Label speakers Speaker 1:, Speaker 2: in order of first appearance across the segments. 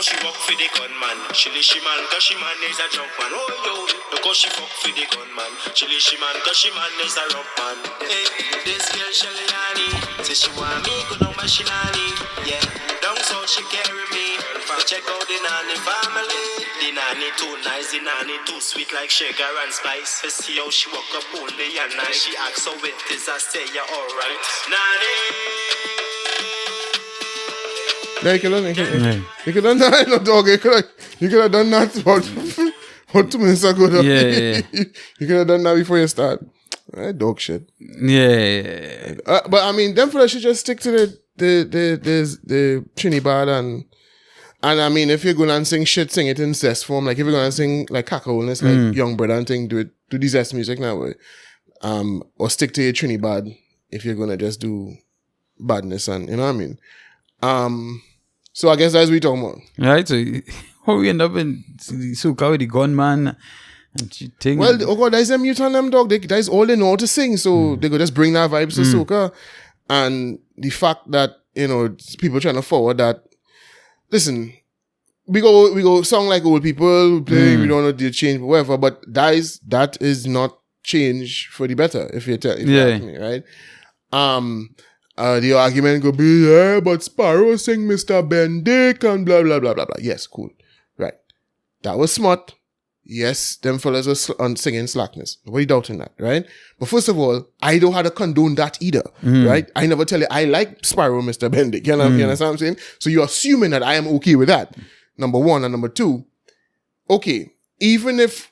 Speaker 1: she walk for the gunman. She man, cause she man is a drunk man. Oh yo, look how she fuck for the gunman. She man, cause she man is a drunk man. Hey, this girl Shelly say she want me, go down my shinani. Yeah, down so she carry me. Check out the nanny family. The nanny too nice, the nanny too sweet like sugar and spice. You see how she walk up all day and night. She acts so wet, is I say yeah alright. Nanny.
Speaker 2: Yeah, you could have done no dog. You could have done that about 2 minutes ago. Though.
Speaker 3: Yeah.
Speaker 2: You could have done that before you start. Dog shit.
Speaker 3: Yeah.
Speaker 2: But I mean, them fellas should just stick to the Trinidad and I mean, if you're gonna sing shit, sing it in zest form. Like if you're gonna sing like cacooness, like Young Brother and thing, do the zest music now. Or stick to your Trinidad if you're gonna just do badness and you know what I mean. So I guess that's what we're talking about.
Speaker 3: Right, so how we end up in SOCA with the gunman and she think.
Speaker 2: Well, oh God, there's a mute on them, dog. That's all they know how to sing, so they could just bring that vibes to SOCA. And the fact that, you know, people trying to forward that, listen, we go song like old people, play, we don't know the change, whatever, but that is not change for the better, if you ask me, right? The argument could be, yeah, but Sparrow sing Mr. Ben Dick and blah, blah, blah, blah, blah. Yes, cool. Right. That was smart. Yes, them fellas were singing slackness. Nobody doubting that, right? But first of all, I don't have to condone that either, right? I never tell you, I like Sparrow, Mr. Ben Dick. You understand what I'm saying? So you're assuming that I am okay with that. Number one. And number two, okay, even if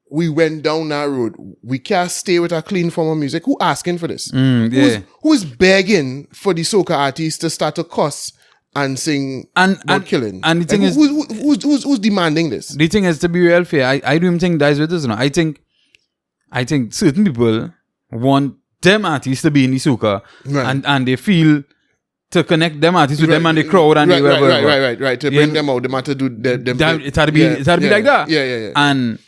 Speaker 2: we went down that road, we can't stay with a clean form of music. Who asking for this? Who's begging for the SOCA artists to start to cuss and sing about killing?
Speaker 3: And the thing
Speaker 2: like,
Speaker 3: is,
Speaker 2: who's demanding this?
Speaker 3: The thing is, to be real fair, I don't think that's with this. You know? I think certain people want them artists to be in the SOCA, and they feel to connect them artists with them and the crowd and
Speaker 2: right. To bring them out, they matter to them.
Speaker 3: It had to be like that.
Speaker 2: Yeah.
Speaker 3: And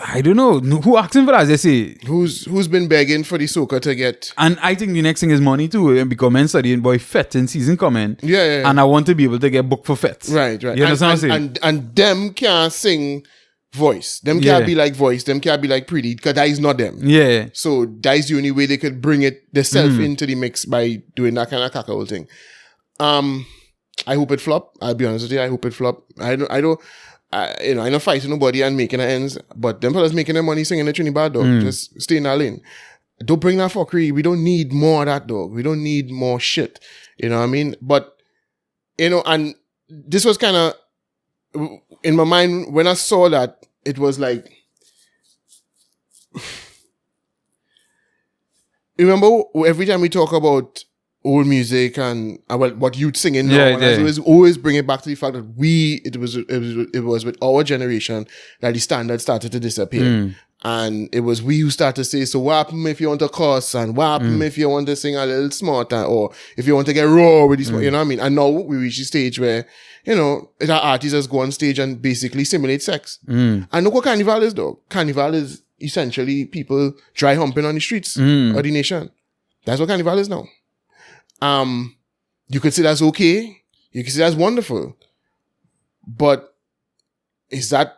Speaker 3: I don't know who asking for that. They say
Speaker 2: who's been begging for the SOCA to get.
Speaker 3: And I think the next thing is money too. And because men studying boy fete in season coming.
Speaker 2: Yeah.
Speaker 3: And I want to be able to get booked for fete.
Speaker 2: Right.
Speaker 3: You understand what I'm saying?
Speaker 2: And them can't sing voice. Them can't be like voice. Them can't be like pretty because that is not them.
Speaker 3: Yeah.
Speaker 2: So that is the only way they could bring it themselves into the mix by doing that kind of cacao thing. I hope it flop. I'll be honest with you. I hope it flop. I know not fighting nobody and making the ends, but them fellas making their money singing the Trinidad, dog. Just stay in that lane. Don't bring that fuckery. We don't need more of that, dog. We don't need more shit. You know what I mean? But, you know, and this was kind of, in my mind, when I saw that, it was like, remember every time we talk about old music and what youth singing now, I always bring it back to the fact that it was with our generation that the standard started to disappear. And it was we who started to say, so what happen if you want to cuss, and what happen if you want to sing a little smarter, or if you want to get raw with this, you know what I mean? And now we reach the stage where, you know, our artists just go on stage and basically simulate sex. And look what Carnival is, dog. Carnival is essentially people dry humping on the streets of the nation. That's what Carnival is now. You could say that's okay. You could say that's wonderful. But is that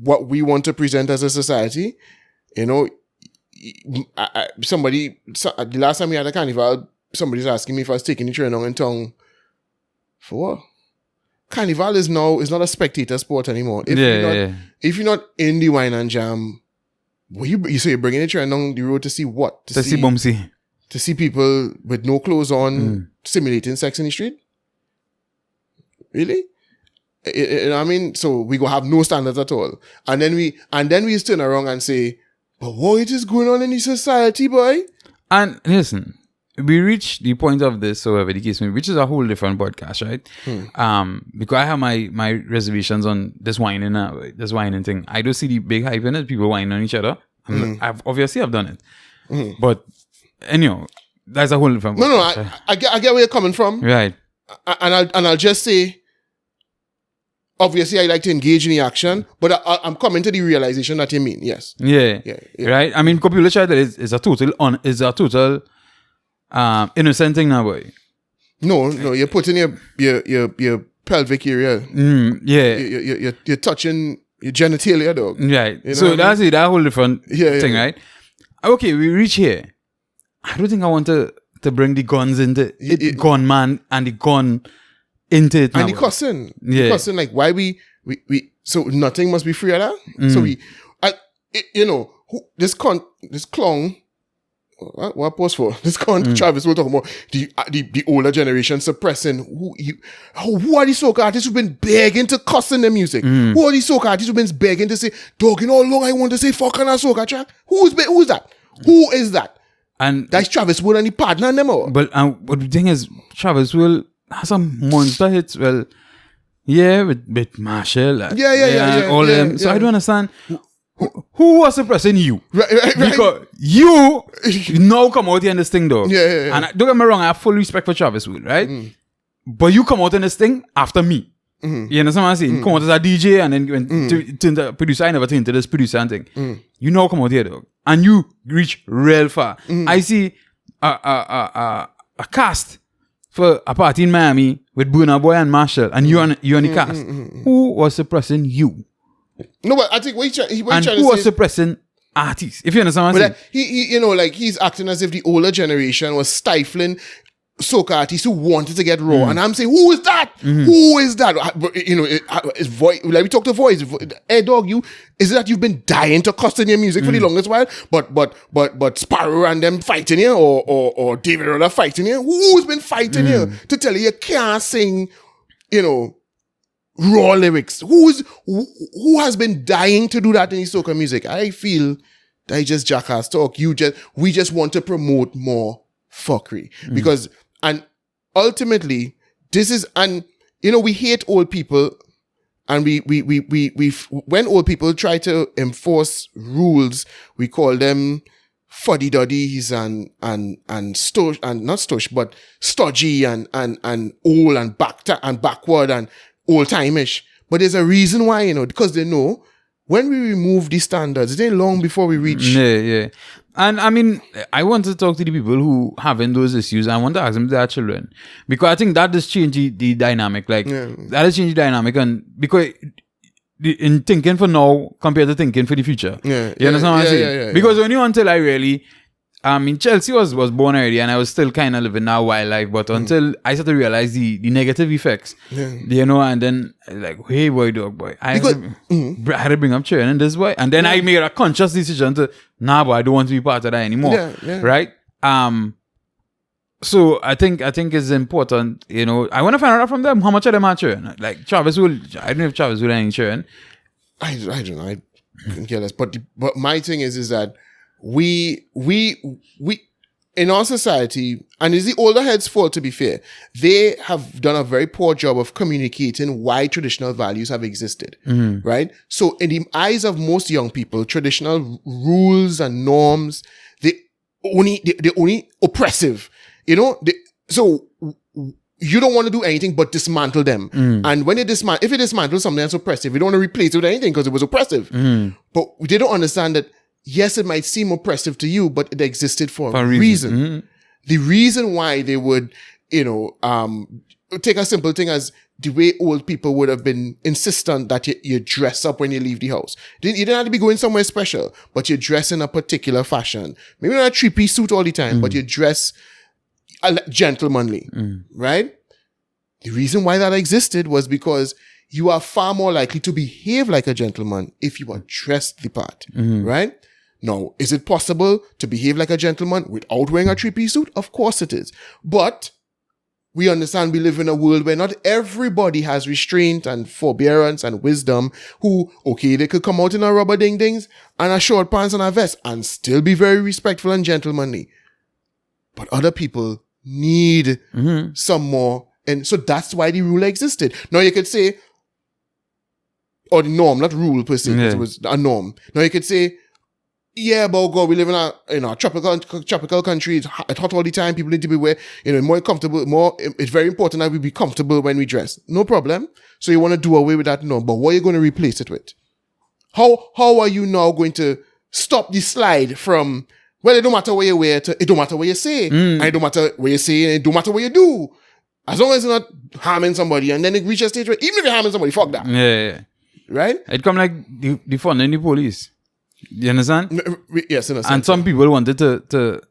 Speaker 2: what we want to present as a society? You know, the last time we had a carnival, somebody's asking me if I was taking the train on in town. For what? Carnival is not a spectator sport anymore. If you're not in the wine and jam, you say you're bringing the train down the road to see what?
Speaker 3: To see Bumsy.
Speaker 2: To see people with no clothes on simulating sex in the street? Really? You know what I mean? So we go have no standards at all. And then we turn around and say, but what is going on in the society, boy?
Speaker 3: And listen, we reach the point of this, so whatever the case may be, which is a whole different podcast, right? Because I have my reservations on this whining thing. I don't see the big hype in it, people whining on each other. I've done it. But anyhow, that's a whole different podcast.
Speaker 2: No, I get where you're coming from.
Speaker 3: Right.
Speaker 2: And I'll just say, obviously, I like to engage in the action, but I'm coming to the realization that you mean, yes.
Speaker 3: Yeah. Right? I mean, people try that is a total innocent thing now, boy.
Speaker 2: No, you're putting your pelvic area.
Speaker 3: Yeah.
Speaker 2: You're touching your genitalia, dog.
Speaker 3: Right.
Speaker 2: You know
Speaker 3: So
Speaker 2: what I
Speaker 3: that's it. That whole different thing,
Speaker 2: yeah.
Speaker 3: right? Okay, we reach here. I don't think I want to bring the guns into it, gunman and the gun into it.
Speaker 2: And the cussing.
Speaker 3: Yeah.
Speaker 2: The cussing, like, why we so nothing must be free of that? So this clown, what pause for? This con Travis, we're talking about the older generation suppressing who are these soca artists who've been begging to cuss in their music? Who are these soca artists who've been begging to say, dog, you know how long I want to say fuck on a soca track? Who is that? Who is that?
Speaker 3: And
Speaker 2: that's Travis Wood and the partner and them all.
Speaker 3: But the thing is, Travis will have some monster hits. Well, yeah, with Marshall. All them. So I don't understand. Who was suppressing you?
Speaker 2: Right.
Speaker 3: Because you now come out here in this thing, though.
Speaker 2: Yeah.
Speaker 3: And don't get me wrong, I have full respect for Travis Wood, right? But you come out in this thing after me. You understand what I'm saying? You come out as a DJ and then turn to producer. I never turned to this producer and thing. You now come out here, though. And you reach real far. I see a cast for a party in Miami with Burna Boy and Marshall, and you on the cast. Who was suppressing you?
Speaker 2: No, but I think what he
Speaker 3: and who was suppressing artists? If you understand what I'm
Speaker 2: saying. He's acting as if the older generation was stifling soca artists who wanted to get raw. And I'm saying, who is that? Who is that? His voice, like we talked to voice. Hey, dog, is it that you've been dying to cuss in your music for the longest while? But Sparrow and them fighting you, or David Rudder fighting you? Who's been fighting you to tell you can't sing, raw lyrics? Who has been dying to do that in his soca music? I feel that he just jackass talk. We just want to promote more fuckery because, and ultimately this is, and we hate old people, and we when old people try to enforce rules, we call them fuddy-duddies and stosh, and not stosh, but stodgy and old and backward and old-time-ish. But there's a reason why, because they know when we remove these standards, it ain't long before we reach.
Speaker 3: Yeah. And I mean, I want to talk to the people who having those issues. I want to ask them if they are children. Because I think that does change the dynamic. That does change the dynamic. And because in thinking for now compared to thinking for the future. You understand what I'm saying?
Speaker 2: Yeah.
Speaker 3: Because only until I really... Chelsea was born already, and I was still kind of living that wild life. But until I started to realize the negative effects, and then like, hey boy, dog boy, I had to bring up children and this boy, and then I made a conscious decision to, boy, I don't want to be part of that anymore, right? So I think it's important, I want to find out from them how much of them are children. Like Travis Wood, I don't know if Travis Wood are any children.
Speaker 2: I don't know. I couldn't care less. But my thing is that we in our society, and it's the older heads' fault, to be fair, they have done a very poor job of communicating why traditional values have existed, right? So in the eyes of most young people, traditional rules and norms, they're only oppressive, so you don't want to do anything but dismantle them. And when if you dismantle something that's oppressive, you don't want to replace it with anything because it was oppressive. But they don't understand that, yes, it might seem oppressive to you, but it existed for a reason. The reason why they would, take a simple thing as the way old people would have been insistent that you dress up when you leave the house. You didn't have to be going somewhere special, but you dress in a particular fashion. Maybe not a three-piece suit all the time, but you dress gentlemanly, right? The reason why that existed was because you are far more likely to behave like a gentleman if you are dressed the part, right? Now, is it possible to behave like a gentleman without wearing a three-piece suit? Of course it is. But we understand we live in a world where not everybody has restraint and forbearance and wisdom they could come out in a rubber ding-dings and a short pants and a vest and still be very respectful and gentlemanly. But other people need some more. And so that's why the rule existed. Now you could say, or the norm, not rule per se, it was a norm. Now you could say, but God, we live in a tropical country. It's hot all the time. People need to be more comfortable. It's very important that we be comfortable when we dress. No problem. So you want to do away with that norm, but what are you going to replace it with? How are you now going to stop the slide from, well, it don't matter what you wear, to it don't matter what you say, and it don't matter what you say, and it don't matter what you do. As long as it's not harming somebody, and then it reaches a stage where even if you're harming somebody, fuck that.
Speaker 3: Yeah.
Speaker 2: Right?
Speaker 3: It come like the fun in the police. You understand?
Speaker 2: Yes, in a sense.
Speaker 3: And some people wanted to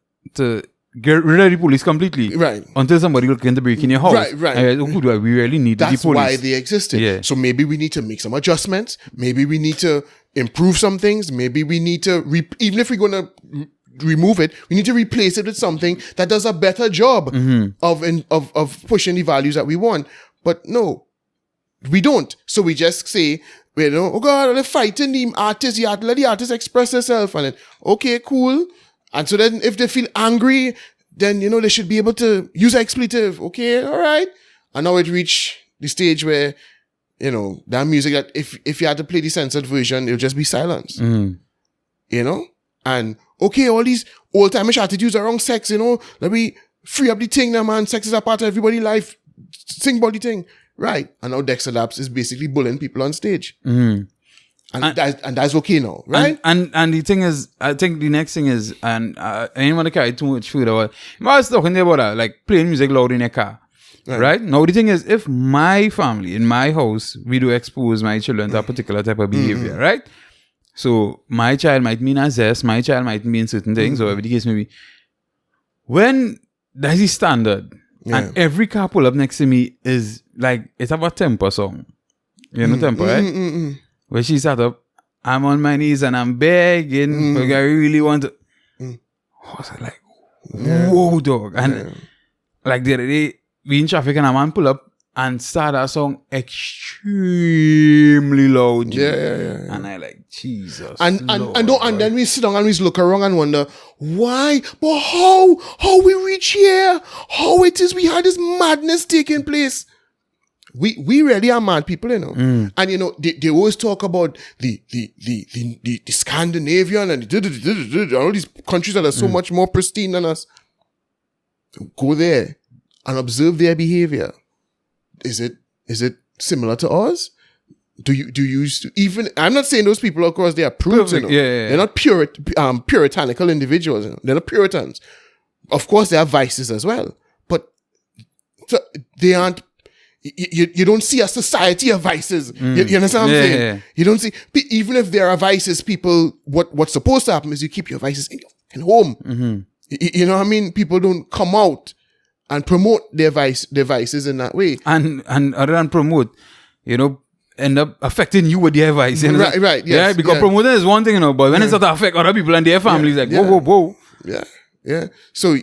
Speaker 3: get rid of the police completely.
Speaker 2: Right.
Speaker 3: Until somebody look in to break in your house.
Speaker 2: Right.
Speaker 3: And we really need the police.
Speaker 2: That's why they existed.
Speaker 3: Yeah.
Speaker 2: So maybe we need to make some adjustments. Maybe we need to improve some things. Maybe we need to, even if we're going to remove it, we need to replace it with something that does a better job of pushing the values that we want. But no, we don't. So we just say, oh God, they're fighting the artists. You have to let the artist express themselves. And then, okay, cool. And so then if they feel angry, then, they should be able to use expletive. Okay, all right. And now it reached the stage where, that music that if you had to play the censored version, it'll just be silence. And, okay, all these old-timeish attitudes around sex, let me free up the thing now, man. Sex is a part of everybody's life. Sing about the thing. Right. And now Dexter Labs is basically bullying people on stage. And that's okay now, right?
Speaker 3: And the thing is, I think the next thing is, and I didn't want to carry too much food over. I was talking there about that, like playing music loud in a car. Right? Now the thing is, if my family, in my house, we do expose my children to a particular type of behavior, right? So my child might mean a zest, my child might mean certain things, or whatever the case may be. When that's the standard, and every car pull up next to me is like, it's about temper song. You know temper, right? Where she sat up, I'm on my knees and I'm begging, like I really want to. I was like, whoa, dog. And like the other day, we in traffic and a man pull up and start that song extremely loud.
Speaker 2: Yeah.
Speaker 3: And I like, Jesus.
Speaker 2: And then we sit down and we look around and wonder, why? But how we reach here? How it is we had this madness taking place? We really are mad people, And they always talk about the Scandinavian and all these countries that are so much more pristine than us. Go there and observe their behavior. Is it similar to ours? Do you even? I'm not saying those people, of course, they are prudes. They're not puritanical individuals. They're not Puritans. Of course, they have vices as well, but they aren't. You don't see a society of vices. You understand what I'm saying?
Speaker 3: Yeah.
Speaker 2: You don't see, even if there are vices, people, what's supposed to happen is you keep your vices in home. You know what I mean? People don't come out and promote their vices in that way.
Speaker 3: And other than promote, end up affecting you with their vice.
Speaker 2: Right, yes.
Speaker 3: Yeah, because promoting is one thing, but when it's not to affect other people and their families, whoa.
Speaker 2: Yeah. So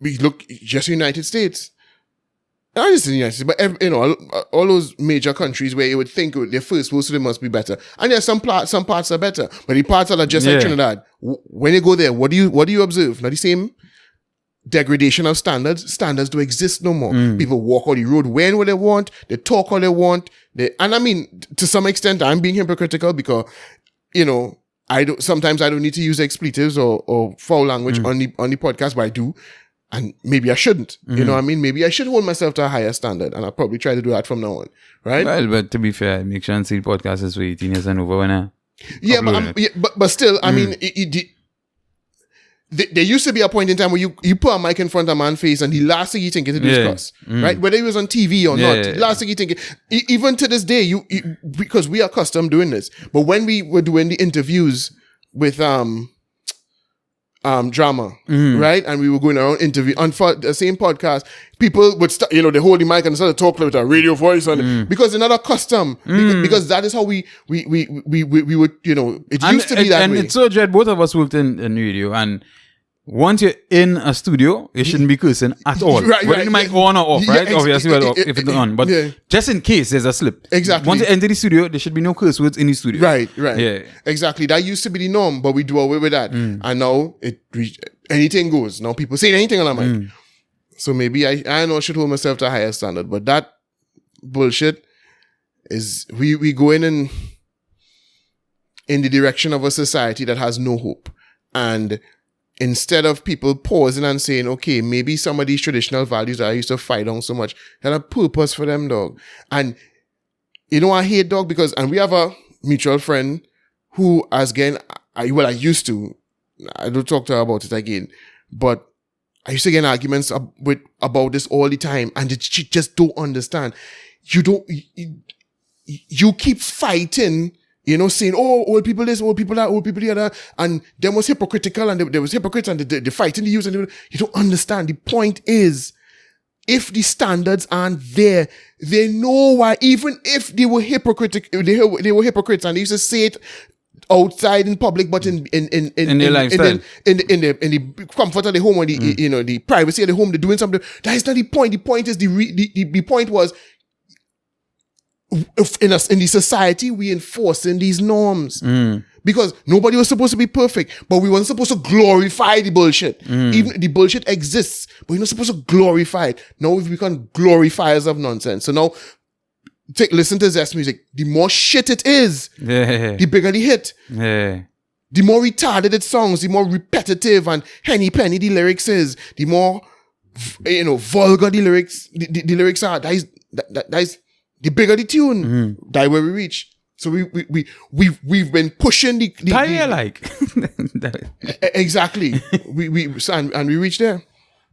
Speaker 2: we look just United States. Not just in the United States, but all those major countries where you would think their first world they must be better. And yeah, some parts are better, but the parts that are just like Trinidad, when you go there, what do you observe? Not the same degradation of standards. Standards don't exist no more. People walk on the road when they want, they talk all they want. And I mean, to some extent, I'm being hypocritical because, sometimes I don't need to use expletives or foul language on the podcast, but I do. And maybe I shouldn't. You know what I mean? Maybe I should hold myself to a higher standard. And I'll probably try to do that from now on. Right?
Speaker 3: Well, but to be fair, make sure and see the podcast is for 18 years and over when I
Speaker 2: but still, I mean, there used to be a point in time where you put a mic in front of a man's face and the last thing you think is to discuss. Right? Whether he was on TV or not, the last thing you think, even to this day, because we are accustomed doing this. But when we were doing the interviews with, drama, right? And we were going around interview on the same podcast. People would start, they hold the mic and start to talk with a radio voice on because they're not accustomed. Because that is how we would, it used to be that way.
Speaker 3: And it's so dread. Both of us worked in radio, and once you're in a studio, you shouldn't be cursing at all. Whether the mic on or off, right? Obviously, if it's on. But just in case there's a slip.
Speaker 2: Exactly.
Speaker 3: Once you enter the studio, there should be no curse words in the studio.
Speaker 2: Right.
Speaker 3: Yeah.
Speaker 2: Exactly. That used to be the norm, but we do away with that. And now anything goes. Now people say anything on the mic. So maybe I know I should hold myself to a higher standard. But that bullshit is we going in the direction of a society that has no hope. And instead of people pausing and saying, okay, maybe some of these traditional values that I used to fight on so much had a purpose for them, dog. And I hate, dog, and we have a mutual friend who, as again, I used to. I don't talk to her about it again. But I used to get in arguments about this all the time, and she just don't understand. You keep fighting, saying, oh, old people this, old people that, old people the other, and them was hypocritical, and there was hypocrites, and they fighting the youth, and you don't understand. The point is, if the standards aren't there, they know why. Even if they were hypocritical, they were hypocrites, and they used to say it outside in public, but in
Speaker 3: their lifestyle,
Speaker 2: in the comfort of the home, or the the privacy of the home, they're doing something. That is not the point. The point is the point was, if in the society we enforcing these norms because nobody was supposed to be perfect, but we weren't supposed to glorify the bullshit. Even the bullshit exists, but you're not supposed to glorify it. Now we've become glorifiers of nonsense. So now listen to Zest music. The more shit it is, the bigger the hit. The more retarded its songs, the more repetitive and henny penny the lyrics is, the more vulgar the lyrics are. That is the bigger the tune, that where we reach. So we've been pushing the
Speaker 3: like
Speaker 2: exactly. we reach there.